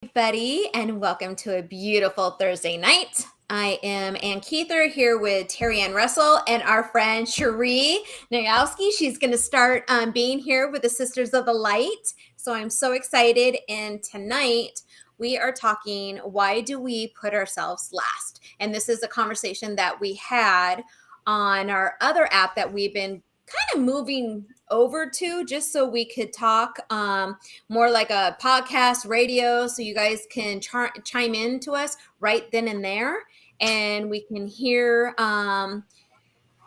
Everybody, and welcome to a beautiful Thursday night. I am Ann Keither here with Terry Ann Russell and our friend Cherie Nagowski. She's going to start being here with the Sisters of the Light. So I'm so excited. And tonight we are talking, why do we put ourselves last? And this is a conversation that we had on our other app that we've been kind of moving over to just so we could talk more like a podcast radio, so you guys can chime in to us right then and there, and we can hear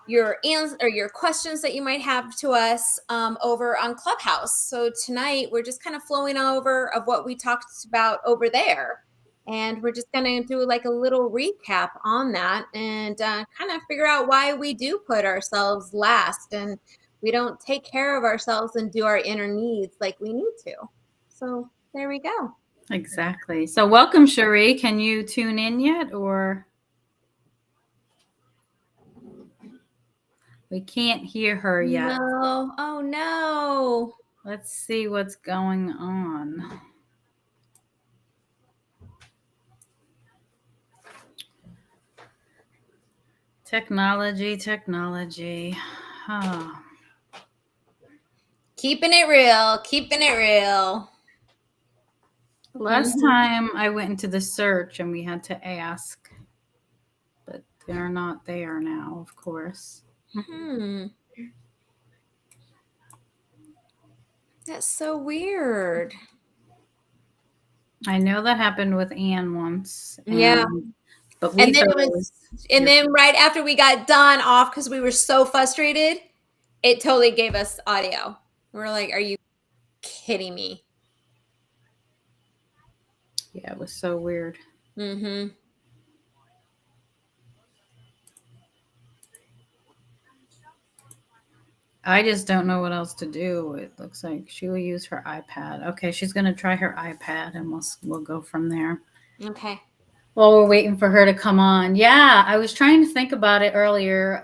your answers or your questions that you might have to us over on Clubhouse. So tonight we're just kind of flowing over of what we talked about over there. And we're just going to do like a little recap on that and kind of figure out why we do put ourselves last and we don't take care of ourselves and do our inner needs like we need to. So there we go. Exactly. So welcome, Cherie. Can you tune in yet, or we can't hear her yet? No. Oh, no. Let's see what's going on. Technology. Oh. Keeping it real. Last time I went into the search and we had to ask, but they're not there now, of course. That's so weird. I know that happened with Anne once. Yeah. But we then right after we got done off, because we were so frustrated, it totally gave us audio. We're like, are you kidding me? Yeah, it was so weird. I just don't know what else to do. It looks like she will use her iPad. Okay, she's going to try her iPad, and we'll go from there. Okay. While we're waiting for her to come on. Yeah, I was trying to think about it earlier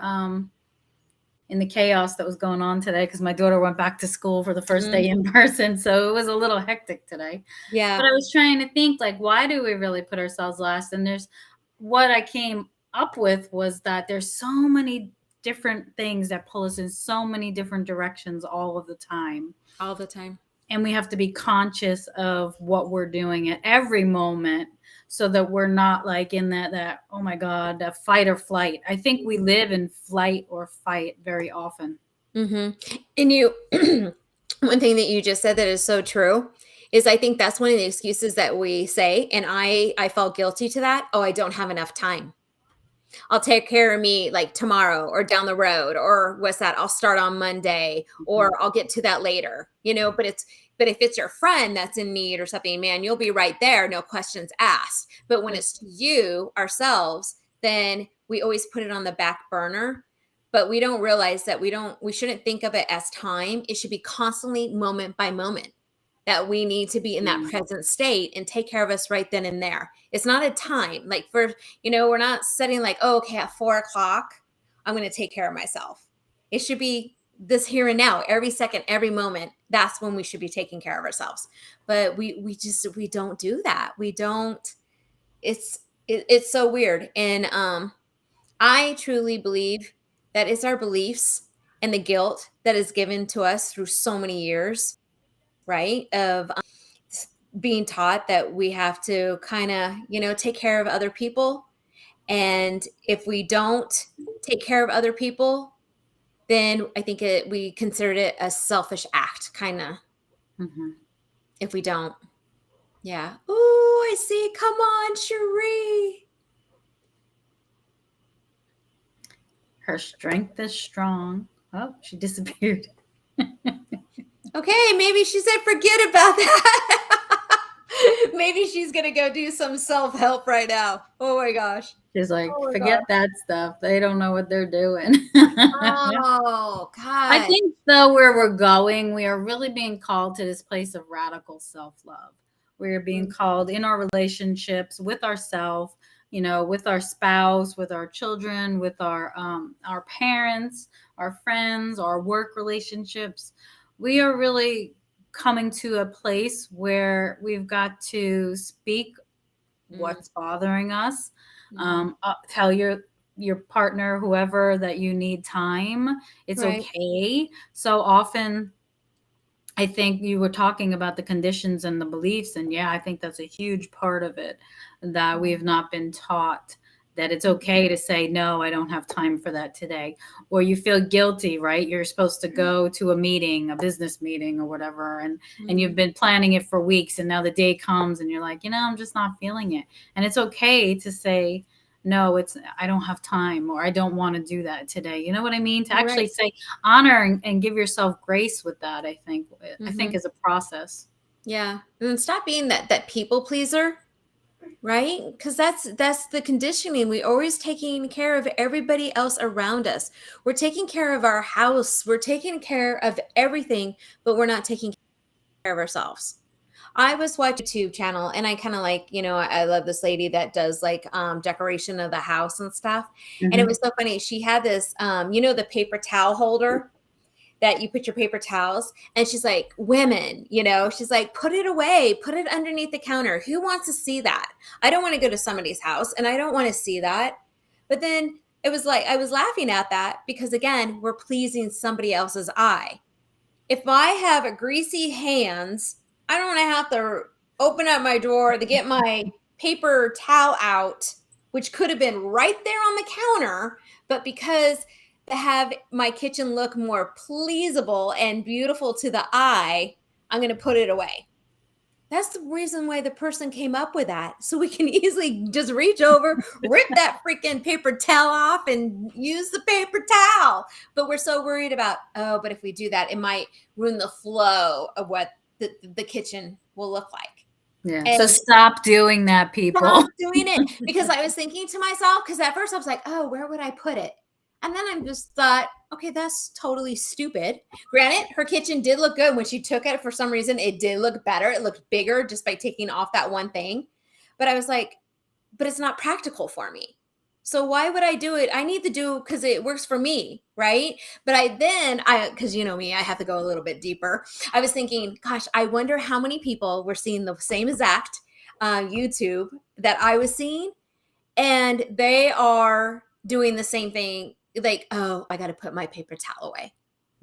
in the chaos that was going on today because my daughter went back to school for the first day in person, so it was a little hectic today. Yeah. But I was trying to think, like, why do we really put ourselves last? And what I came up with was that there's so many different things that pull us in so many different directions all of the time. All the time. And we have to be conscious of what we're doing at every moment so that we're not like in that oh my God, that fight or flight. I think we live in flight or fight very often. And you, one thing that you just said that is so true is I think that's one of the excuses that we say. And I felt guilty to that. Oh, I don't have enough time. I'll take care of me like tomorrow or down the road, or what's that? I'll start on Monday, or I'll get to that later, but if it's your friend that's in need or something, man, you'll be right there. No questions asked. But when it's you, ourselves, then we always put it on the back burner, but we don't realize that we shouldn't think of it as time. It should be constantly moment by moment that we need to be in that present state and take care of us right then and there. It's not a time like we're not setting like, oh, okay, at 4:00, I'm going to take care of myself. It should be this here and now, every second, every moment. That's when we should be taking care of ourselves. But we don't do that. We don't. It's so weird. And I truly believe that it's our beliefs and the guilt that is given to us through so many years, right? Of being taught that we have to kind of, take care of other people. And if we don't take care of other people, then I think we considered it a selfish act, kind of. If we don't. Yeah. Oh, I see. Come on, Cherie. Her strength is strong. Oh, she disappeared. Okay, maybe she said forget about that. Maybe she's going to go do some self-help right now. Oh my gosh. She's like, forget that stuff. They don't know what they're doing. Oh, God. I think, though, where we're going, we are really being called to this place of radical self-love. We're being called in our relationships with ourselves, with our spouse, with our children, with our parents, our friends, our work relationships. We are really coming to a place where we've got to speak Mm, what's bothering us. mhm. Tell your partner, whoever, that you need time. It's Right. okay. So often, I think you were talking about the conditions and the beliefs, and yeah, I think that's a huge part of it, that we Mhm. have not been taught that it's Mhm. okay to say, no, I don't have time for that today. Or you feel guilty, right? You're supposed to go to a meeting, a business meeting or whatever, and you've Mhm. been planning it for weeks, and now the day comes and you're like, I'm just not feeling it. And it's okay to say, no, I don't have time, or I don't want to do that today. You know what I mean? To Right. actually say, honor and give yourself grace with that, I think Mhm. is a process. Yeah. And then stop being that people pleaser, right? Because that's the conditioning. We always taking care of everybody else around us. We're taking care of our house. We're taking care of everything, but we're not taking care of ourselves. I was watching a YouTube channel and I kind of like, I love this lady that does like decoration of the house and stuff. And it Hmm. was so funny. She had this the paper towel holder that you put your paper towels, and she's like, women, she's like, put it away, put it underneath the counter. Who wants to see that? I don't want to go to somebody's house and I don't want to see that. But then it was like I was laughing at that because again, we're pleasing somebody else's eye. If I have greasy hands, I don't want to have to open up my drawer to get my paper towel out, which could have been right there on the counter. But because to have my kitchen look more pleasable and beautiful to the eye, I'm going to put it away. That's the reason why the person came up with that. So we can easily just reach over, rip that freaking paper towel off, and use the paper towel. But we're so worried about, oh, but if we do that, it might ruin the flow of what the kitchen will look like. Yeah. So And stop doing that, stop people. doing it because I was thinking to myself, because at first I was like, oh, where would I put it? And then I just thought, okay, that's totally stupid. Granted, her kitchen did look good when she took it. For some reason, it did look better. It looked bigger just by taking off that one thing. But I was like, but it's not practical for me. So why would I do it? I need to do because it works for me, right? But because you know me, I have to go a little bit deeper. I was thinking, gosh, I wonder how many people were seeing the same exact YouTube that I was seeing, and they are doing the same thing. Like, oh, I got to put my paper towel away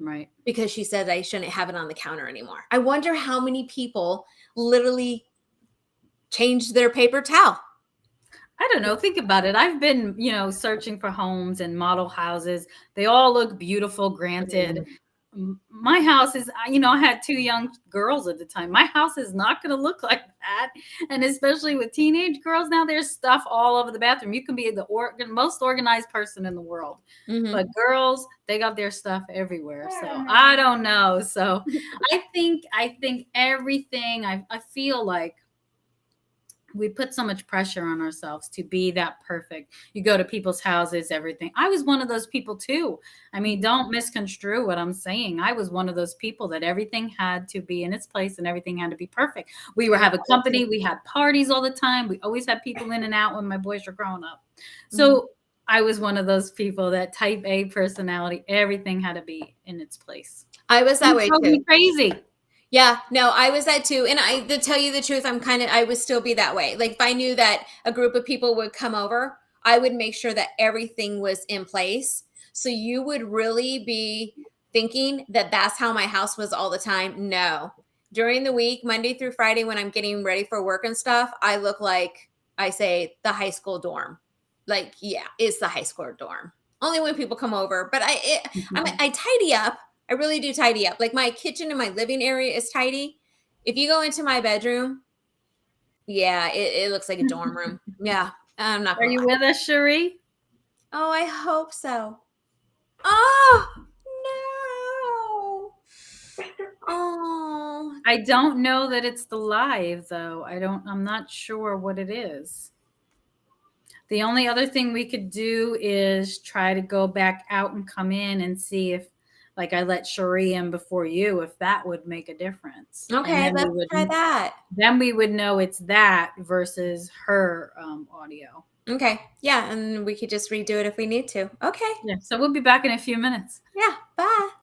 Right. because she said I shouldn't have it on the counter anymore. I wonder how many people literally changed their paper towel. I don't know. Think about it. I've been, searching for homes and model houses. They all look beautiful, granted. My house is, I had two young girls at the time. My house is not going to look like that. And especially with teenage girls now, there's stuff all over the bathroom. You can be the most organized person in the world. Mm-hmm. But girls, they got their stuff everywhere. So I don't know. So I think everything, I feel like we put so much pressure on ourselves to be that perfect. You go to people's houses, everything. I was one of those people too. I mean, don't misconstrue what I'm saying. I was one of those people that everything had to be in its place and everything had to be perfect. We were having company, we had parties all the time. We always had people in and out when my boys were growing up. Mm-hmm. So I was one of those people, that type A personality. Everything had to be in its place. I was And that it way drove too. me crazy. Yeah, no, I was that too. And to tell you the truth, I would still be that way. Like if I knew that a group of people would come over, I would make sure that everything was in place. So you would really be thinking that that's how my house was all the time. No. During the week, Monday through Friday, when I'm getting ready for work and stuff, I look like I say the high school dorm. Like, yeah, it's the high school dorm. Only when people come over, but I tidy up. I really do tidy up. Like my kitchen and my living area is tidy. If you go into my bedroom, yeah, it looks like a dorm room. Yeah, I'm not Are gonna you lie. with us, Cherie? Oh, I hope so. Oh no. Oh. I don't know that it's the live though. I'm not sure what it is. The only other thing we could do is try to go back out and come in and see if, like, I let Cherie in before you, if that would make a difference. And Okay, let's try that. then we would know it's that versus her audio. Okay. Yeah, and we could just redo it if we need to. Okay. Yeah. So we'll be back in a few minutes. Yeah. Bye.